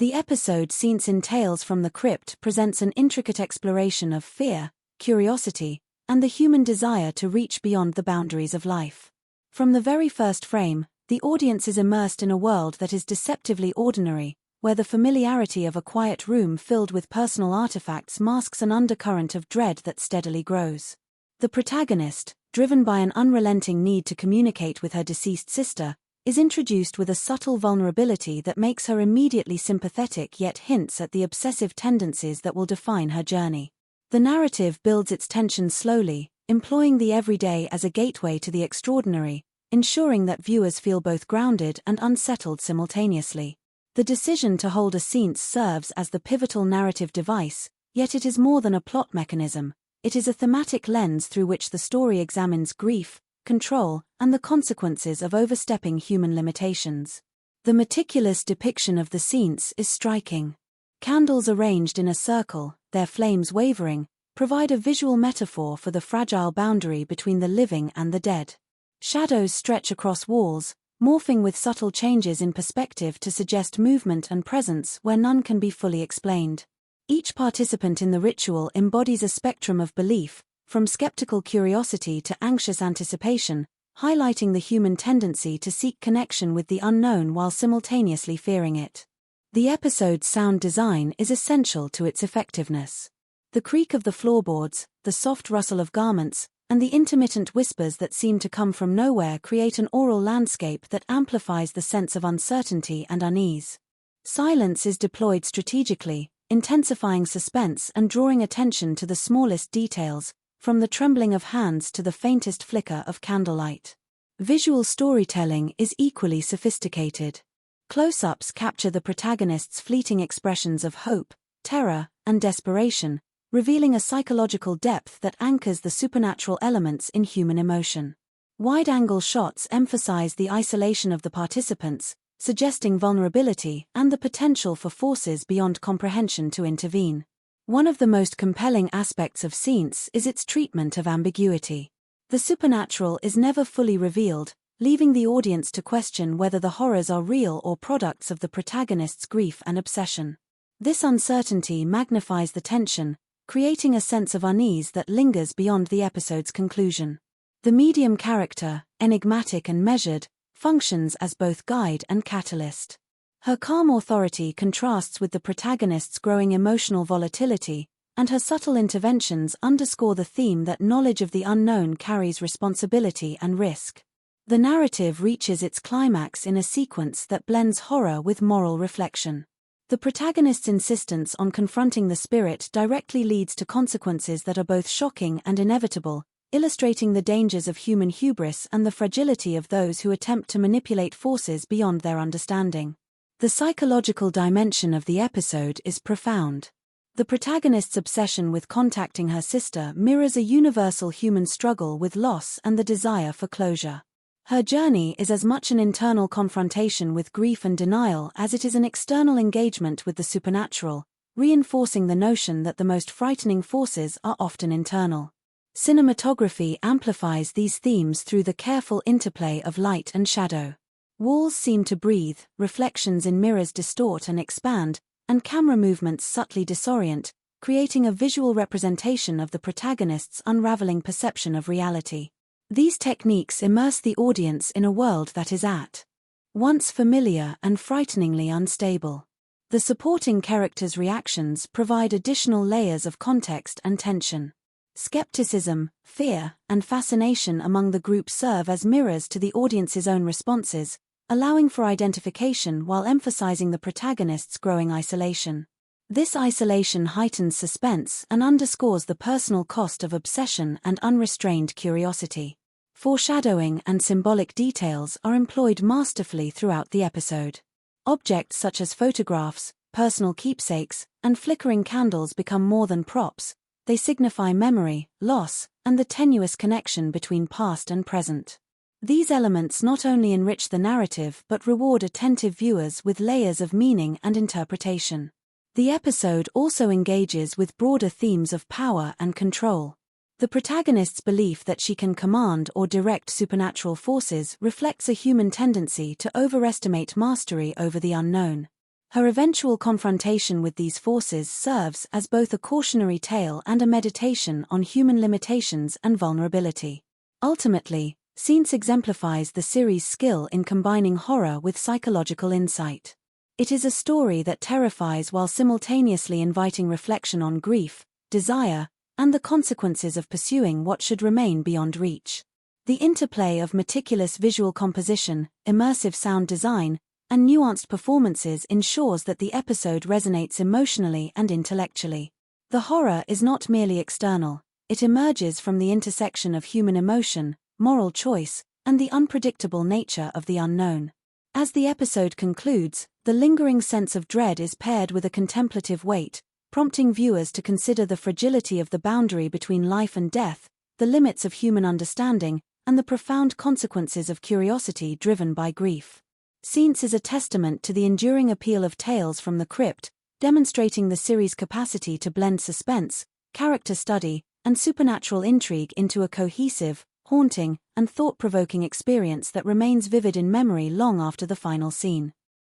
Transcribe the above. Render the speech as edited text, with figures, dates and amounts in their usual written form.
The episode Seance in Tales from the Crypt presents an intricate exploration of fear, curiosity, and the human desire to reach beyond the boundaries of life. From the very first frame, the audience is immersed in a world that is deceptively ordinary, where the familiarity of a quiet room filled with personal artifacts masks an undercurrent of dread that steadily grows. The protagonist, driven by an unrelenting need to communicate with her deceased sister, is introduced with a subtle vulnerability that makes her immediately sympathetic yet hints at the obsessive tendencies that will define her journey. The narrative builds its tension slowly, employing the everyday as a gateway to the extraordinary, ensuring that viewers feel both grounded and unsettled simultaneously. The decision to hold a seance serves as the pivotal narrative device, yet it is more than a plot mechanism. It is a thematic lens through which the story examines grief, control, and the consequences of overstepping human limitations. The meticulous depiction of the seance is striking. Candles arranged in a circle, their flames wavering, provide a visual metaphor for the fragile boundary between the living and the dead. Shadows stretch across walls, morphing with subtle changes in perspective to suggest movement and presence where none can be fully explained. Each participant in the ritual embodies a spectrum of belief, from skeptical curiosity to anxious anticipation, highlighting the human tendency to seek connection with the unknown while simultaneously fearing it. The episode's sound design is essential to its effectiveness. The creak of the floorboards, the soft rustle of garments, and the intermittent whispers that seem to come from nowhere create an aural landscape that amplifies the sense of uncertainty and unease. Silence is deployed strategically, intensifying suspense and drawing attention to the smallest details, from the trembling of hands to the faintest flicker of candlelight. Visual storytelling is equally sophisticated. Close-ups capture the protagonist's fleeting expressions of hope, terror, and desperation, revealing a psychological depth that anchors the supernatural elements in human emotion. Wide-angle shots emphasize the isolation of the participants, suggesting vulnerability and the potential for forces beyond comprehension to intervene. One of the most compelling aspects of Seance is its treatment of ambiguity. The supernatural is never fully revealed, leaving the audience to question whether the horrors are real or products of the protagonist's grief and obsession. This uncertainty magnifies the tension, creating a sense of unease that lingers beyond the episode's conclusion. The medium character, enigmatic and measured, functions as both guide and catalyst. Her calm authority contrasts with the protagonist's growing emotional volatility, and her subtle interventions underscore the theme that knowledge of the unknown carries responsibility and risk. The narrative reaches its climax in a sequence that blends horror with moral reflection. The protagonist's insistence on confronting the spirit directly leads to consequences that are both shocking and inevitable, illustrating the dangers of human hubris and the fragility of those who attempt to manipulate forces beyond their understanding. The psychological dimension of the episode is profound. The protagonist's obsession with contacting her sister mirrors a universal human struggle with loss and the desire for closure. Her journey is as much an internal confrontation with grief and denial as it is an external engagement with the supernatural, reinforcing the notion that the most frightening forces are often internal. Cinematography amplifies these themes through the careful interplay of light and shadow. Walls seem to breathe, reflections in mirrors distort and expand, and camera movements subtly disorient, creating a visual representation of the protagonist's unraveling perception of reality. These techniques immerse the audience in a world that is at once familiar and frighteningly unstable. The supporting characters' reactions provide additional layers of context and tension. Skepticism, fear, and fascination among the group serve as mirrors to the audience's own responses, allowing for identification while emphasizing the protagonist's growing isolation. This isolation heightens suspense and underscores the personal cost of obsession and unrestrained curiosity. Foreshadowing and symbolic details are employed masterfully throughout the episode. Objects such as photographs, personal keepsakes, and flickering candles become more than props. They signify memory, loss, and the tenuous connection between past and present. These elements not only enrich the narrative but reward attentive viewers with layers of meaning and interpretation. The episode also engages with broader themes of power and control. The protagonist's belief that she can command or direct supernatural forces reflects a human tendency to overestimate mastery over the unknown. Her eventual confrontation with these forces serves as both a cautionary tale and a meditation on human limitations and vulnerability. Ultimately, Seance exemplifies the series' skill in combining horror with psychological insight. It is a story that terrifies while simultaneously inviting reflection on grief, desire, and the consequences of pursuing what should remain beyond reach. The interplay of meticulous visual composition, immersive sound design, and nuanced performances ensures that the episode resonates emotionally and intellectually. The horror is not merely external, it emerges from the intersection of human emotion, moral choice, and the unpredictable nature of the unknown. As the episode concludes, the lingering sense of dread is paired with a contemplative weight, prompting viewers to consider the fragility of the boundary between life and death, the limits of human understanding, and the profound consequences of curiosity driven by grief. Seance is a testament to the enduring appeal of Tales from the Crypt, demonstrating the series' capacity to blend suspense, character study, and supernatural intrigue into a cohesive, haunting, and thought-provoking experience that remains vivid in memory long after the final scene.